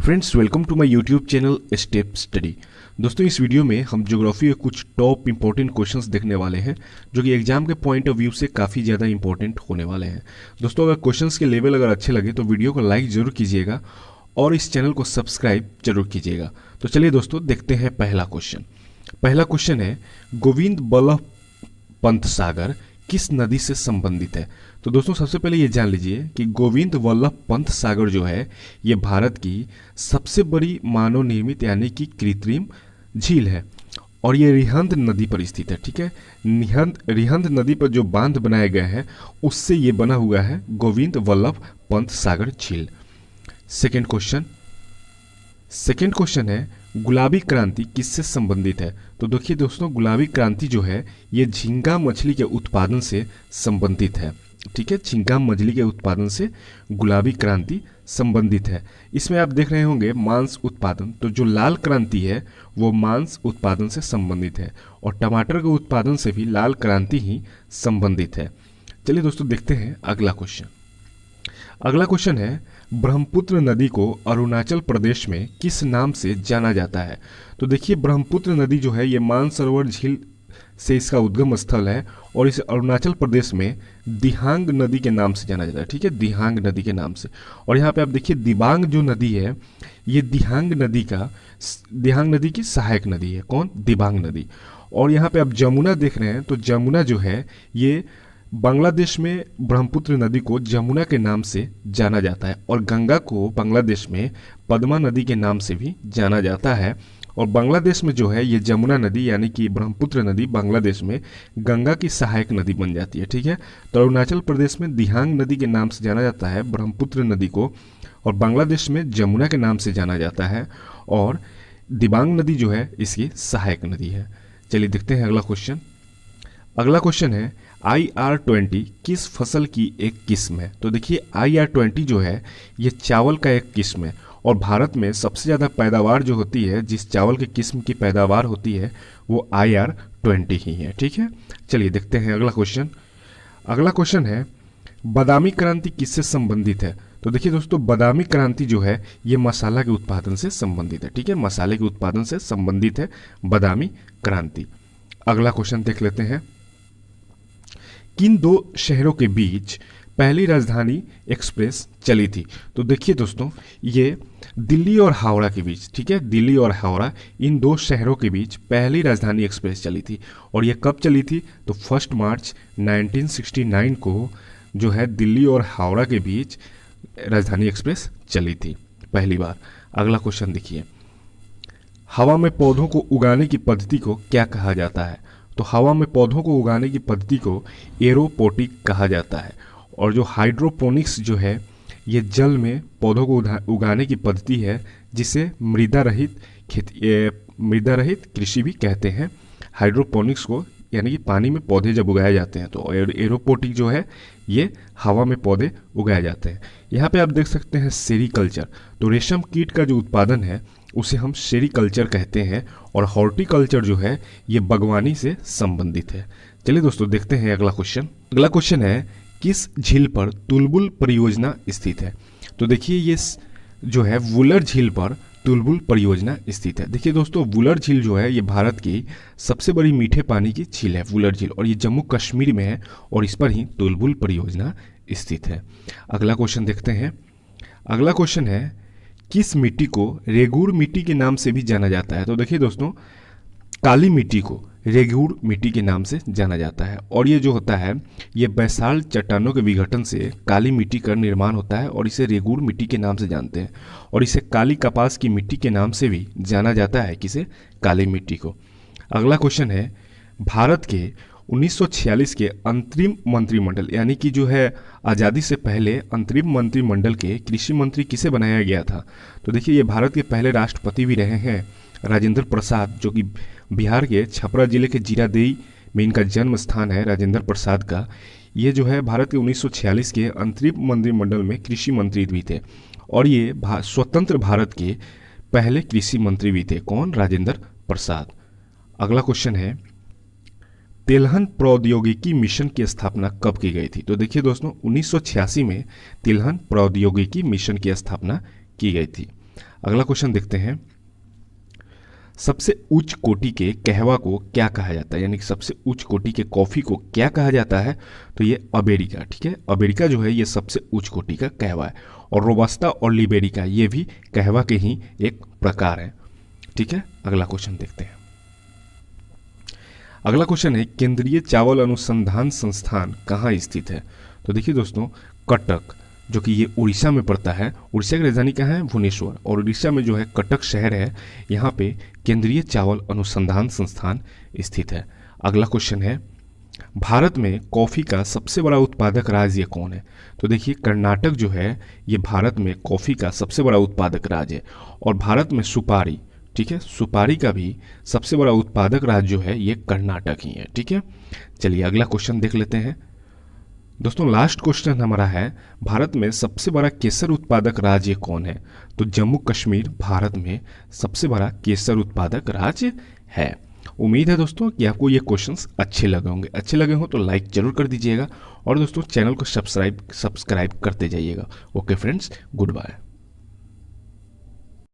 Friends, welcome to my YouTube channel Step Study. दोस्तों, इस video में हम ज्योग्राफी के कुछ टॉप इंपॉर्टेंट क्वेश्चंस देखने वाले हैं जो कि एग्जाम के पॉइंट ऑफ व्यू से काफ़ी ज़्यादा इंपॉर्टेंट होने वाले हैं। दोस्तों, अगर क्वेश्चंस के लेवल अगर अच्छे लगे तो वीडियो को लाइक जरूर कीजिएगा और इस चैनल को सब्सक्राइब जरूर कीजिएगा। तो चलिए दोस्तों, देखते हैं पहला क्वेश्चन। पहला क्वेश्चन है, गोविंद बल्लभ पंत सागर किस नदी से संबंधित है? तो दोस्तों, सबसे पहले ये जान लीजिए कि गोविंद वल्लभ पंत सागर जो है ये भारत की सबसे बड़ी मानव निर्मित यानी कि कृत्रिम झील है और ये रिहंद नदी पर स्थित है। ठीक है, रिहंद नदी पर जो बांध बनाया गया है उससे ये बना हुआ है गोविंद वल्लभ पंत सागर झील। सेकेंड क्वेश्चन है, गुलाबी क्रांति किससे संबंधित है? तो देखिए दोस्तों, गुलाबी क्रांति जो है ये झींगा मछली के उत्पादन से संबंधित है। ठीक है, झींगा मछली के उत्पादन से गुलाबी क्रांति संबंधित है। इसमें आप देख रहे होंगे मांस उत्पादन, तो जो लाल क्रांति है वो मांस उत्पादन से संबंधित है और टमाटर के उत्पादन से भी लाल क्रांति ही संबंधित है। चलिए दोस्तों, देखते हैं अगला क्वेश्चन। अगला क्वेश्चन है, ब्रह्मपुत्र नदी को अरुणाचल प्रदेश में किस नाम से जाना जाता है? तो देखिए, ब्रह्मपुत्र नदी जो है ये मानसरोवर झील से इसका उद्गम स्थल है और इसे अरुणाचल प्रदेश में दिहांग नदी के नाम से जाना जाता है। ठीक है, दिहांग नदी के नाम से। और यहाँ पे आप देखिए, दिबांग जो नदी है ये दिहांग नदी की सहायक नदी है। कौन? दिबांग नदी। और यहाँ पे आप जमुना देख रहे हैं, तो जमुना जो है ये बांग्लादेश में ब्रह्मपुत्र नदी को जमुना के नाम से जाना जाता है और गंगा को बांग्लादेश में पद्मा नदी के नाम से भी जाना जाता है। और बांग्लादेश में जो है ये जमुना नदी यानी कि ब्रह्मपुत्र नदी बांग्लादेश में गंगा की सहायक नदी बन जाती है। ठीक है, तो अरुणाचल प्रदेश में दिहांग नदी के नाम से जाना जाता है ब्रह्मपुत्र नदी को और बांग्लादेश में जमुना के नाम से जाना जाता है और दिबांग नदी जो है इसकी सहायक नदी है। चलिए देखते हैं अगला क्वेश्चन। अगला क्वेश्चन है, IR-20 किस फसल की एक किस्म है? तो देखिए, IR-20 जो है ये चावल का एक किस्म है और भारत में सबसे ज़्यादा पैदावार जो होती है, जिस चावल की किस्म की पैदावार होती है वो IR-20 ही है। ठीक है, चलिए देखते हैं अगला क्वेश्चन। अगला क्वेश्चन है, बादामी क्रांति किससे संबंधित है? तो देखिए दोस्तों, बादामी क्रांति जो है ये मसाला के उत्पादन से संबंधित है। ठीक है, मसाले के उत्पादन से संबंधित है बादामी क्रांति। अगला क्वेश्चन देख लेते हैं, किन दो शहरों के बीच पहली राजधानी एक्सप्रेस चली थी? तो देखिए दोस्तों, ये दिल्ली और हावड़ा के बीच, ठीक है, दिल्ली और हावड़ा इन दो शहरों के बीच पहली राजधानी एक्सप्रेस चली थी। और ये कब चली थी? तो 1 मार्च 1969 को जो है दिल्ली और हावड़ा के बीच राजधानी एक्सप्रेस चली थी पहली बार। अगला क्वेश्चन देखिए, हवा में पौधों को उगाने की पद्धति को क्या कहा जाता है? तो हवा में पौधों को उगाने की पद्धति को एरोपोनिक कहा जाता है। और जो हाइड्रोपोनिक्स जो है ये जल में पौधों को उगाने की पद्धति है जिसे मृदा रहित कृषि भी कहते हैं। हाइड्रोपोनिक्स को यानी कि पानी में पौधे जब उगाए जाते हैं, तो एरोपोनिक जो है ये हवा में पौधे उगाए जाते हैं। यहाँ पे आप देख सकते हैं सेरीकल्चर, तो रेशम कीट का जो उत्पादन है उसे हम सेरीकल्चर कहते हैं और हॉर्टिकल्चर जो है ये बागवानी से संबंधित है। चलिए दोस्तों, देखते हैं अगला क्वेश्चन। अगला क्वेश्चन है, किस झील पर तुलबुल परियोजना स्थित है? तो देखिए, ये जो है वुलर झील पर तुलबुल परियोजना स्थित है। देखिए दोस्तों, वुलर झील जो है ये भारत की सबसे बड़ी मीठे पानी की झील है वुलर झील, और ये जम्मू कश्मीर में है और इस पर ही तुलबुल परियोजना स्थित है। अगला क्वेश्चन देखते हैं। अगला क्वेश्चन है, किस मिट्टी को रेगूर मिट्टी के नाम से भी जाना जाता है? तो देखिए दोस्तों, काली मिट्टी को रेगूर मिट्टी के नाम से जाना जाता है और ये जो होता है ये बैसाल्ट चट्टानों के विघटन से काली मिट्टी का निर्माण होता है और इसे रेगूर मिट्टी के नाम से जानते हैं। और इसे काली कपास की मिट्टी के नाम से भी जाना जाता है, किसे? काली मिट्टी को। अगला क्वेश्चन है, भारत के 1946 के अंतरिम मंत्रिमंडल यानी कि जो है आज़ादी से पहले अंतरिम मंत्रिमंडल के कृषि मंत्री किसे बनाया गया था? तो देखिए, ये भारत के पहले राष्ट्रपति भी रहे हैं राजेंद्र प्रसाद, जो कि बिहार के छपरा जिले के जीरादेई में इनका जन्म स्थान है राजेंद्र प्रसाद का। ये जो है भारत के 1946 के अंतरिम मंत्रिमंडल में कृषि मंत्री भी थे और ये स्वतंत्र भारत के पहले कृषि मंत्री भी थे। कौन? राजेंद्र प्रसाद। अगला क्वेश्चन है, तिलहन प्रौद्योगिकी मिशन की स्थापना कब की गई थी? तो देखिए दोस्तों, 1986 में तिलहन प्रौद्योगिकी मिशन की स्थापना की गई थी। अगला क्वेश्चन देखते हैं, सबसे उच्च कोटि के कहवा को क्या कहा जाता है, यानी कि सबसे उच्च कोटि के कॉफी को क्या कहा जाता है, तो ये अरेबिका। ठीक है, अरेबिका जो है ये सबसे उच्च कोटि का कहवा है, और रोबस्टा और लिबेरिका ये भी कहवा के ही एक प्रकार है। ठीक है, अगला क्वेश्चन देखते हैं। अगला क्वेश्चन है, केंद्रीय चावल अनुसंधान संस्थान कहाँ स्थित है, तो देखिए दोस्तों, कटक, जो कि ये उड़ीसा में पड़ता है। उड़ीसा की राजधानी कहाँ है, भुवनेश्वर, और उड़ीसा में जो है कटक शहर है, यहाँ पे केंद्रीय चावल अनुसंधान संस्थान स्थित है। अगला क्वेश्चन है, भारत में कॉफ़ी का सबसे बड़ा उत्पादक राज्य कौन है, तो देखिए कर्नाटक जो है ये भारत में कॉफ़ी का सबसे बड़ा उत्पादक राज्य है, और भारत में सुपारी, ठीक है, सुपारी का भी सबसे बड़ा उत्पादक राज्य जो है ये कर्नाटक ही है। ठीक है, चलिए अगला क्वेश्चन देख लेते हैं। दोस्तों लास्ट क्वेश्चन हमारा है, भारत में सबसे बड़ा केसर उत्पादक राज्य कौन है, तो जम्मू कश्मीर भारत में सबसे बड़ा केसर उत्पादक राज्य है। उम्मीद है दोस्तों कि आपको ये क्वेश्चंस अच्छे लगे होंगे। अच्छे लगे हो तो लाइक जरूर कर दीजिएगा, और दोस्तों चैनल को सब्सक्राइब करते जाइएगा। Okay friends, good bye.